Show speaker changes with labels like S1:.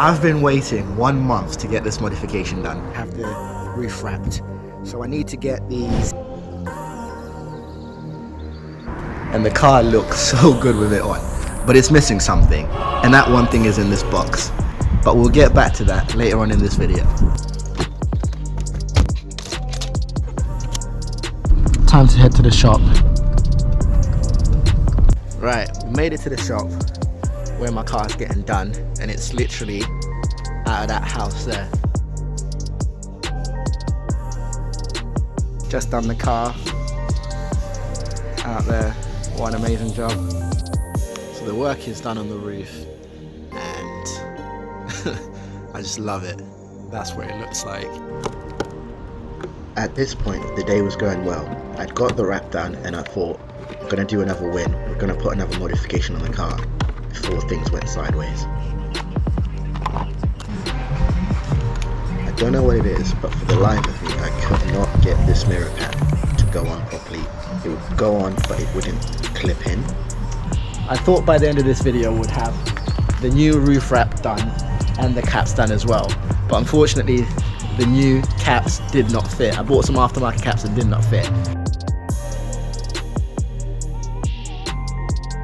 S1: I've been waiting 1 month to get this modification done.
S2: Have the roof wrapped. So I need to get these.
S1: And the car looks so good with it on, but it's missing something, and that one thing is in this box. But we'll get back to that later on in this video. Time to head to the shop. Right, we made it to the shop where my car's getting done, and it's literally out of that house there. Just done the car out there. What an amazing job. So the work is done on the roof, and I just love it. That's what it looks like. At this point, the day was going well. I'd got the wrap done, and I thought, I'm gonna do another win. We're gonna put another modification on the car before things went sideways. I don't know what it is, but for the life of me, I could not get this mirror pad to go on properly. It would go on, but it wouldn't clip in. I thought by the end of this video we'd have the new roof wrap done and the caps done as well, but unfortunately the new caps did not fit. I bought some aftermarket caps that did not fit.